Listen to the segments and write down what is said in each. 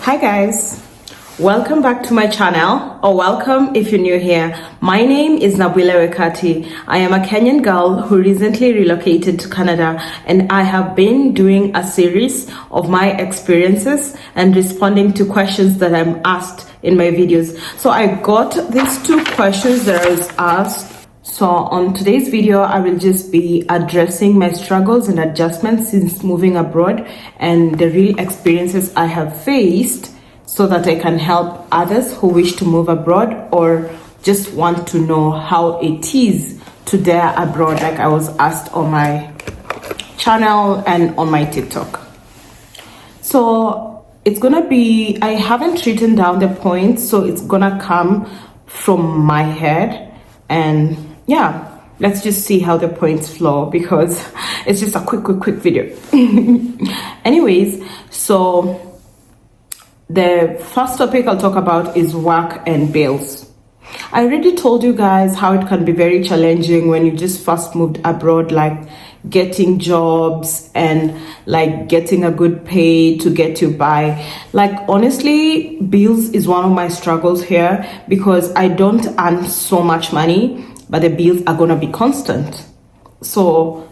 Hi guys, welcome back to my channel, or welcome if you're new here. My name is Nabwila Wekati. I am a Kenyan girl who recently relocated to Canada, and I have been doing a series of my experiences and responding to questions that I'm asked in my videos. So I got these two questions that I was asked. So on today's video, I will just be addressing my struggles and adjustments since moving abroad and the real experiences I have faced so that I can help others who wish to move abroad or just want to know how it is to dare abroad, like I was asked on my channel and on my TikTok. So it's gonna be, I haven't written down the points, so it's gonna come from my head. And yeah, let's just see how the points flow because it's just a quick video. Anyways, so the first topic I'll talk about is work and bills. I already told you guys how it can be very challenging when you just first moved abroad, like getting jobs and like getting a good pay to get you by. Like honestly, bills is one of my struggles here because I don't earn so much money, but the bills are gonna be constant. So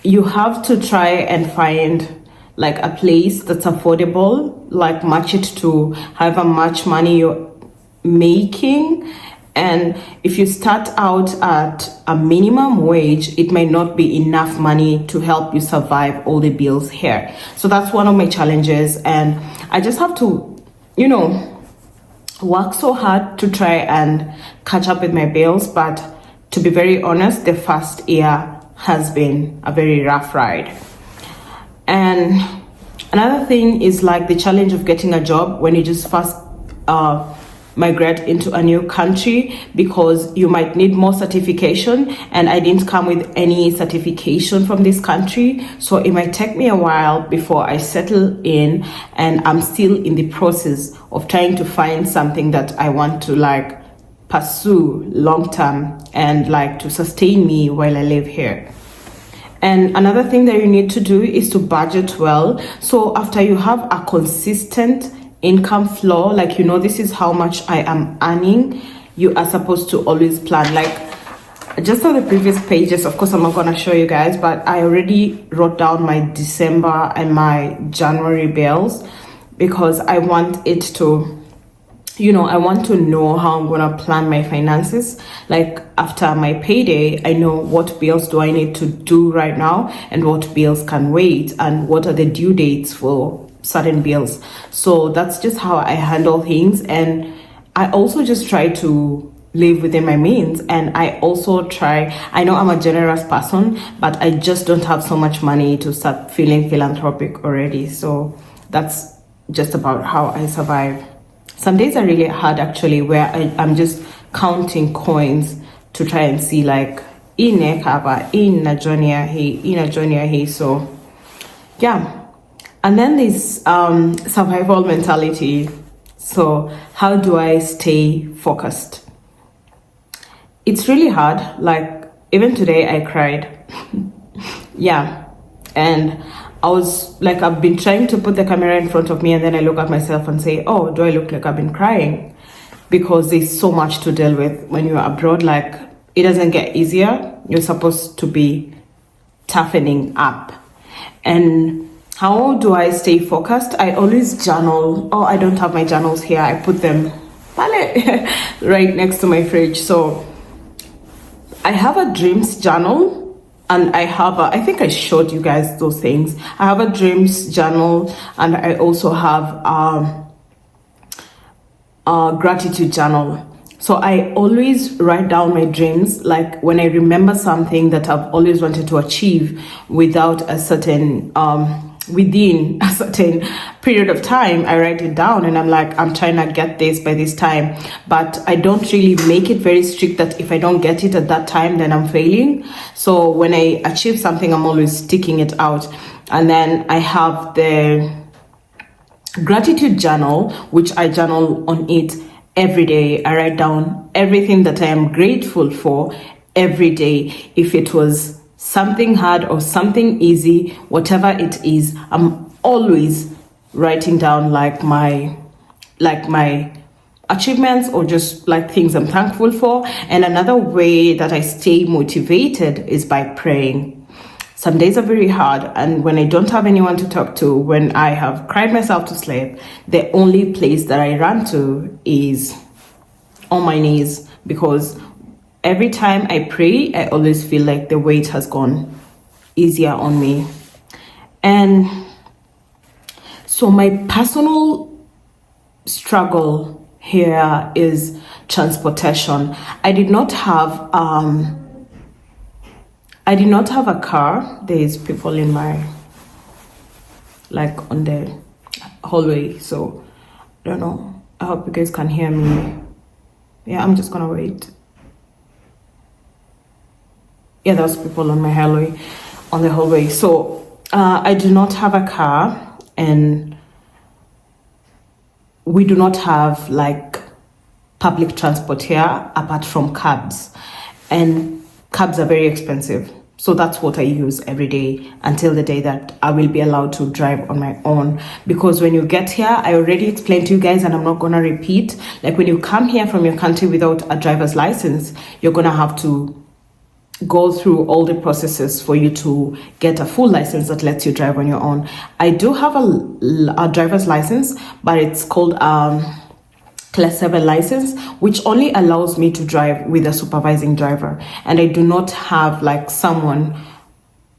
you have to try and find like a place that's affordable, like match it to however much money you're making. And if you start out at a minimum wage, it might not be enough money to help you survive all the bills here. So that's one of my challenges, and I just have to, work so hard to try and catch up with my bills. But to be very honest, the first year has been a very rough ride. And another thing is like the challenge of getting a job when you just first migrate into a new country, because you might need more certification, and I didn't come with any certification from this country, so it might take me a while before I settle in, and I'm still in the process of trying to find something that I want to like pursue long term and like to sustain me while I live here. And another thing that you need to do is to budget well. So after you have a consistent income flow, like this is how much I am earning, you are supposed to always plan. Like just on the previous pages, of course I'm not gonna show you guys, but I already wrote down my December and my January bills because I want it to, I want to know how I'm gonna plan my finances. Like after my payday, I know what bills do I need to do right now and what bills can wait and what are the due dates for certain bills. So that's just how I handle things. And I also just try to live within my means. And I also I know I'm a generous person, but I just don't have so much money to start feeling philanthropic already. So that's just about how I survive. Some days are really hard actually, where I'm just counting coins to try and see like in a so yeah. And then this survival mentality. So how do I stay focused? It's really hard. Like even today I cried. Yeah. And I was like, I've been trying to put the camera in front of me, and then I look at myself and say, oh, do I look like I've been crying? Because there's so much to deal with when you're abroad. Like it doesn't get easier. You're supposed to be toughening up. And how do I stay focused? I always journal. Oh, I don't have my journals here. I put them right next to my fridge. So I have a dreams journal, and I think I showed you guys those things. I have a dreams journal, and I also have a gratitude journal. So I always write down my dreams, like when I remember something that I've always wanted to achieve within a certain period of time, I write it down and I'm like, I'm trying to get this by this time. But I don't really make it very strict that if I don't get it at that time, then I'm failing. So when I achieve something, I'm always sticking it out. And then I have the gratitude journal, which I journal on it every day. I write down everything that I am grateful for every day. If it was something hard or something easy, whatever it is, I'm always writing down like my achievements or just like things I'm thankful for. And another way that I stay motivated is by praying. Some days are very hard, and when I don't have anyone to talk to, when I have cried myself to sleep, the only place that I run to is on my knees, because every time I pray, I always feel like the weight has gone easier on me. And so my personal struggle here is transportation. I did not have a car. There's people in my, like, on the hallway, so I don't know. I hope you guys can hear me. Yeah, I'm just gonna wait. Yeah, there's people on my hallway, on the hallway. So I do not have a car, and we do not have like public transport here apart from cabs, and cabs are very expensive. So that's what I use every day until the day that I will be allowed to drive on my own. Because when you get here, I already explained to you guys, and I'm not gonna repeat, like when you come here from your country without a driver's license, you're gonna have to go through all the processes for you to get a full license that lets you drive on your own. I do have a driver's license, but it's called class 7 license, which only allows me to drive with a supervising driver, and I do not have like someone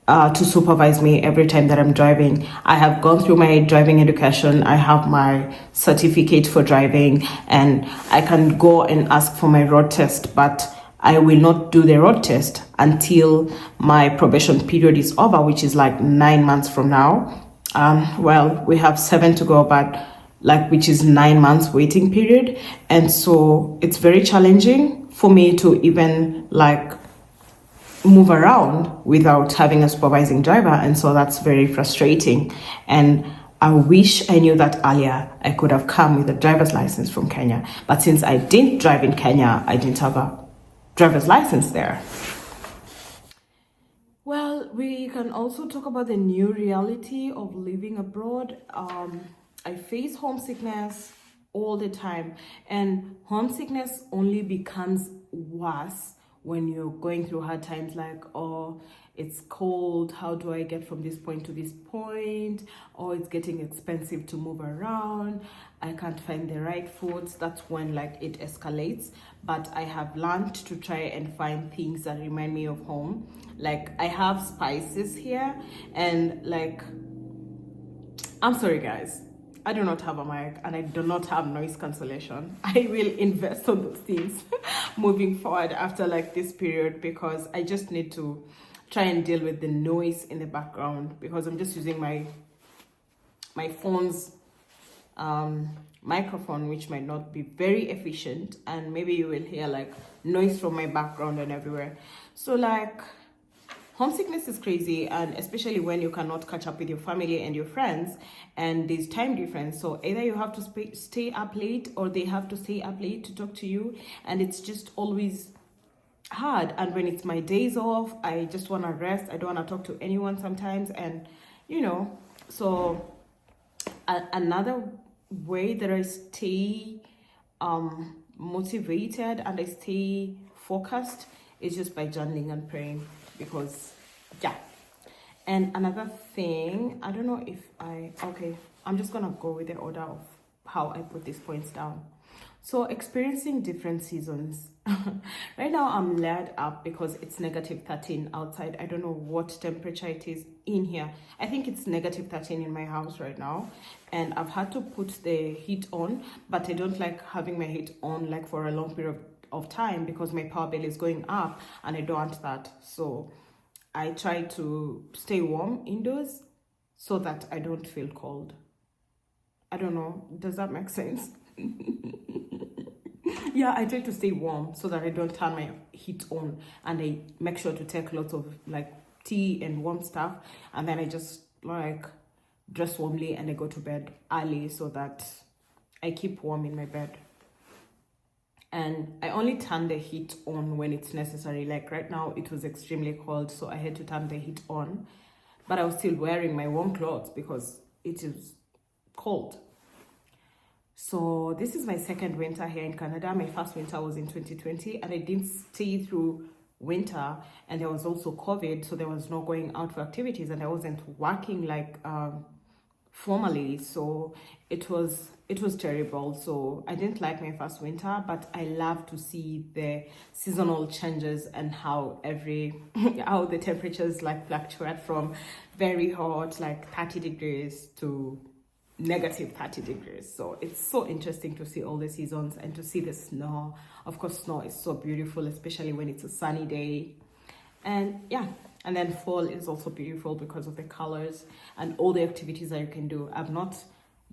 to supervise me every time that I'm driving. I have gone through my driving education, I have my certificate for driving, and I can go and ask for my road test, but I will not do the road test until my probation period is over, which is like 9 months from now. Well, we have 7 to go, but like, which is 9 months waiting period. And so it's very challenging for me to even like move around without having a supervising driver. And so that's very frustrating. And I wish I knew that earlier. I could have come with a driver's license from Kenya. But since I didn't drive in Kenya, I didn't have a driver's license there. Well, we can also talk about the new reality of living abroad. I face homesickness all the time, and homesickness only becomes worse when you're going through hard times, like, oh, it's cold, how do I get from this point to this point? Or it's getting expensive to move around, I can't find the right foods. That's when like it escalates. But I have learned to try and find things that remind me of home. Like, I have spices here, and like, I'm sorry guys, I do not have a mic and I do not have noise cancellation. I will invest on those things moving forward after like this period, because I just need to try and deal with the noise in the background, because I'm just using my phone's microphone, which might not be very efficient, and maybe you will hear like noise from my background and everywhere. So like, homesickness is crazy, and especially when you cannot catch up with your family and your friends, and there's time difference. So either you have to stay up late, or they have to stay up late to talk to you, and it's just always hard. And when it's my days off, I just want to rest. I don't want to talk to anyone sometimes, and you know. So another way that I stay motivated and I stay focused is just by journaling and praying, because yeah. And another thing, I don't know if okay, I'm just gonna go with the order of how I put these points down. So experiencing different seasons. Right now I'm layered up because it's negative 13 outside. I don't know what temperature it is in here. I think it's negative 13 in my house right now, and I've had to put the heat on, but I don't like having my heat on like for a long period of time, because my power bill is going up and I don't want that. So I try to stay warm indoors so that I don't feel cold. I don't know, does that make sense? Yeah, I try to stay warm so that I don't turn my heat on, and I make sure to take lots of like tea and warm stuff, and then I just like dress warmly and I go to bed early so that I keep warm in my bed. And I only turn the heat on when it's necessary. Like right now it was extremely cold, so I had to turn the heat on, but I was still wearing my warm clothes because it is cold. So this is my second winter here in Canada. My first winter was in 2020 and I didn't stay through winter, and there was also COVID, so there was no going out for activities, and I wasn't working like formally, so it was terrible. So I didn't like my first winter, but I love to see the seasonal changes and how how the temperatures like fluctuate from very hot like 30 degrees to negative 30 degrees. So it's so interesting to see all the seasons and to see the snow. Of course, snow is so beautiful, especially when it's a sunny day. And yeah, and then fall is also beautiful because of the colors and all the activities that you can do. I've not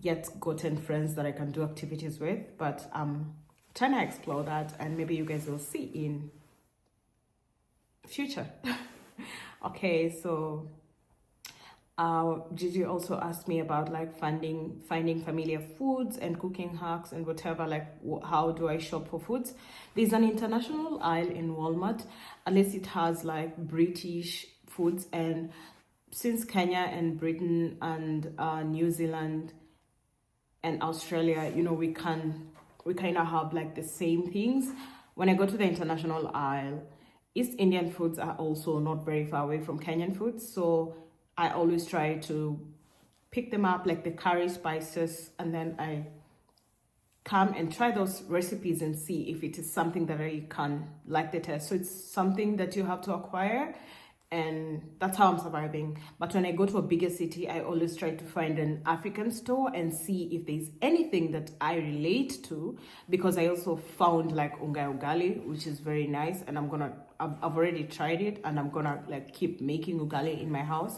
yet gotten friends that I can do activities with, but I'm trying to explore that, and maybe you guys will see in future. Okay, so Gigi also asked me about like finding familiar foods and cooking hacks and whatever, like how do I shop for foods. There's an international aisle in Walmart, unless it has like British foods, and since Kenya and Britain and New Zealand and Australia, we kind of have like the same things. When I go to the international aisle, East Indian foods are also not very far away from Kenyan foods, so I always try to pick them up, like the curry spices, and then I come and try those recipes and see if it is something that I can like the taste. So it's something that you have to acquire, and that's how I'm surviving. But when I go to a bigger city, I always try to find an African store and see if there's anything that I relate to, because I also found like unga ugali, which is very nice, and I've already tried it, and I'm gonna like keep making ugali in my house.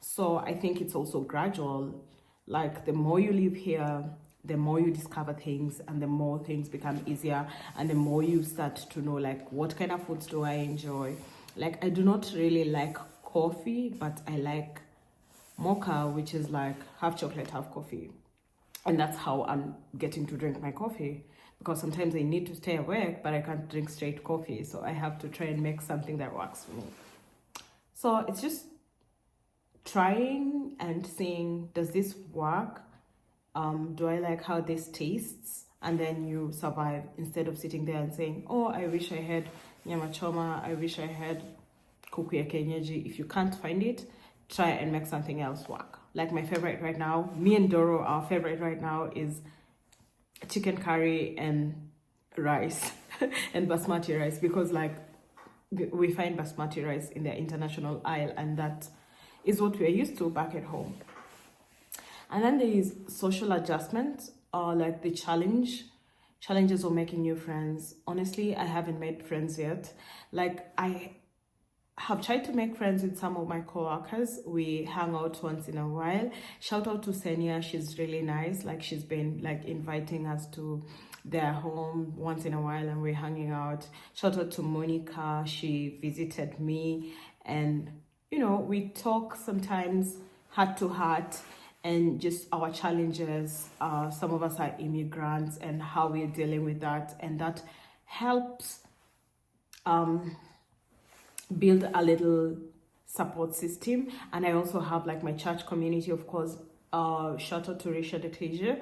So I think it's also gradual. Like the more you live here, the more you discover things, and the more things become easier, and the more you start to know like what kind of foods do I enjoy. Like I do not really like coffee, but I like mocha, which is like half chocolate, half coffee. And that's how I'm getting to drink my coffee, because sometimes I need to stay awake, but I can't drink straight coffee. So I have to try and make something that works for me. So it's just trying and seeing, does this work? Do I like how this tastes? And then you survive, instead of sitting there and saying, oh, I wish I had nyama choma, I wish I had kuku ya kienyeji. If you can't find it, try and make something else work. Like my favorite right now, me and Doro, our favorite right now is chicken curry and rice and basmati rice, because like we find basmati rice in the international aisle, and that is what we're used to back at home. And then there is social adjustment, or like the challenges of making new friends. Honestly, I haven't made friends yet. Like I have tried to make friends with some of my coworkers. We hang out once in a while. Shout out to Senia, she's really nice. Like she's been like inviting us to their home once in a while, and we're hanging out. Shout out to Monica, she visited me, and we talk sometimes heart to heart, and just our challenges. Some of us are immigrants and how we're dealing with that, and that helps build a little support system. And I also have like my church community, of course. Shout out to Richard Ecclesia.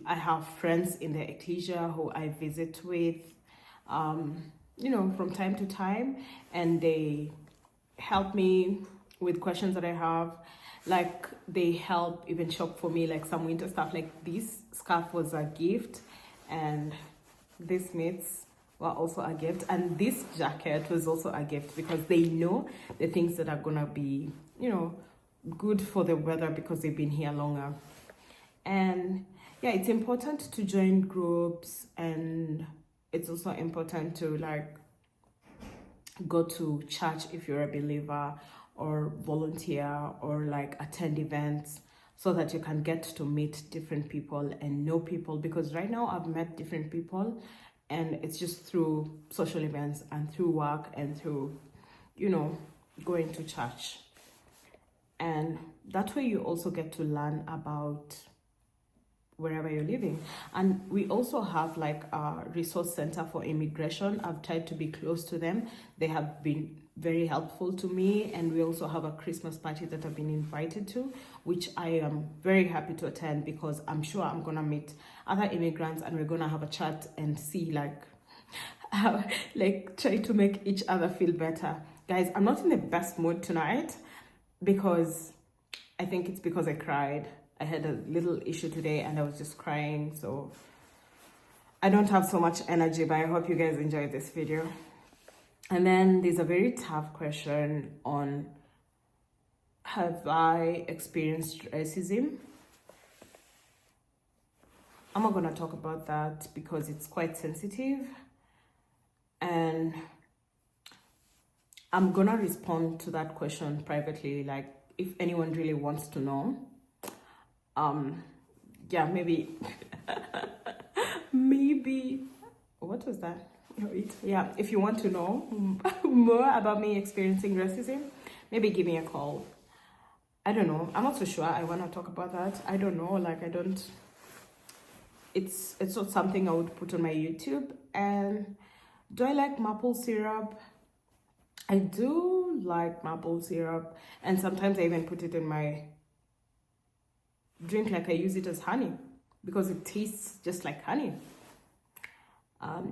I have friends in the Ecclesia who I visit with, from time to time, and they help me with questions that I have. Like they help even shop for me, like some winter stuff. Like this scarf was a gift, and these mitts were also a gift, and this jacket was also a gift, because they know the things that are gonna be good for the weather, because they've been here longer. And yeah, it's important to join groups, and it's also important to like go to church if you're a believer, or volunteer, or like attend events, so that you can get to meet different people and know people. Because right now I've met different people, and it's just through social events and through work and through going to church. And that way you also get to learn about wherever you're living. And we also have like a resource center for immigration. I've tried to be close to them. They have been very helpful to me. And we also have a Christmas party that I've been invited to, which I am very happy to attend, because I'm sure I'm gonna meet other immigrants and we're gonna have a chat and see like how, like, try to make each other feel better. Guys, I'm not in the best mood tonight because I think it's because I cried. I had a little issue today and I was just crying, so I don't have so much energy, but I hope you guys enjoyed this video. And then there's a very tough question on, have I experienced racism? I'm not gonna talk about that because it's quite sensitive, and I'm gonna respond to that question privately, like if anyone really wants to know. Yeah, maybe maybe what was that? Yeah, if you want to know more about me experiencing racism, maybe give me a call. I don't know, I'm not so sure I want to talk about that. I don't know, like I don't, it's not something I would put on my YouTube. And do I like maple syrup? I do like maple syrup, and sometimes I even put it in my drink, like I use it as honey because it tastes just like honey.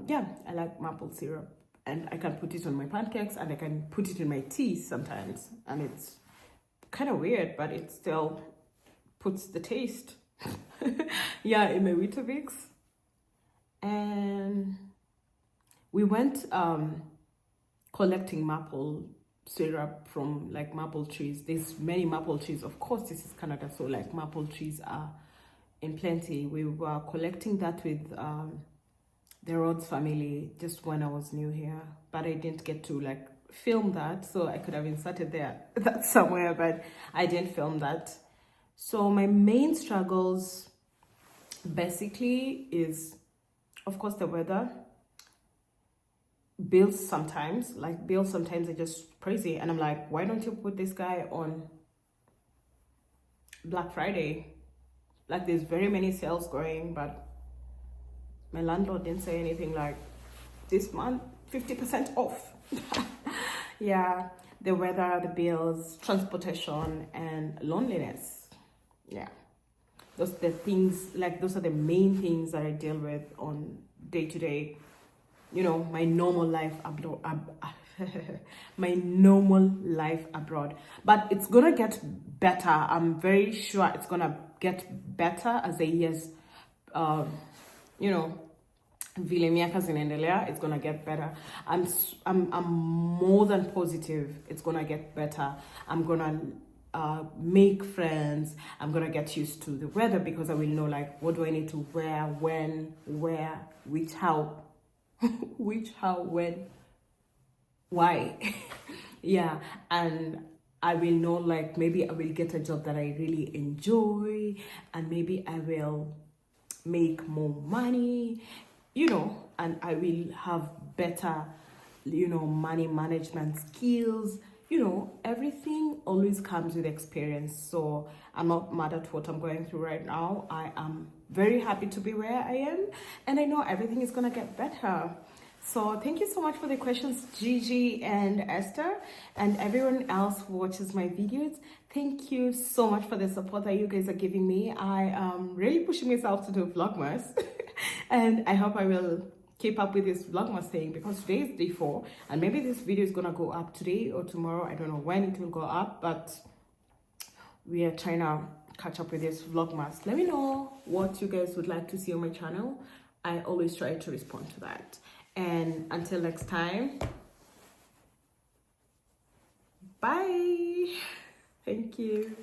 Yeah, I like maple syrup, and I can put it on my pancakes and I can put it in my tea sometimes, and it's kind of weird, but it still puts the taste. Yeah, in my Weetabix. And we went collecting maple syrup from like maple trees. There's many maple trees, of course this is Canada, so like maple trees are in plenty. We were collecting that with the Rhodes family just when I was new here, but I didn't get to like film that, so I could have inserted that somewhere, but I didn't film that. So my main struggles basically is, of course, the weather. Bills sometimes are just crazy, and I'm like, why don't you put this guy on Black Friday? Like there's very many sales going, but my landlord didn't say anything like, this month 50% off. Yeah, the weather, the bills, transportation, and loneliness. Yeah, those are the things, like those are the main things that I deal with on day to day. You know, my normal life abroad. My normal life abroad, but it's gonna get better. I'm very sure it's gonna get better as the years, you know, vile miaka zinaendelea, it's gonna get better. I'm more than positive it's gonna get better. I'm gonna make friends. I'm gonna get used to the weather because I will know like what do I need to wear, when, where, which, how, which, how, when, why. Yeah, and I will know like maybe I will get a job that I really enjoy, and maybe I will make more money, you know, and I will have better, you know, money management skills. You know, everything always comes with experience. So I'm not mad at what I'm going through right now. I am very happy to be where I am, and I know everything is gonna get better. So thank you so much for the questions, Gigi and Esther, and everyone else who watches my videos. Thank you so much for the support that you guys are giving me. I am really pushing myself to do Vlogmas, and I hope I will keep up with this Vlogmas thing, because today is day 4, and maybe this video is gonna go up today or tomorrow. I don't know when it will go up, but we are trying to catch up with this Vlogmas. Let me know what you guys would like to see on my channel. I always try to respond to that. And until next time, bye. Thank you.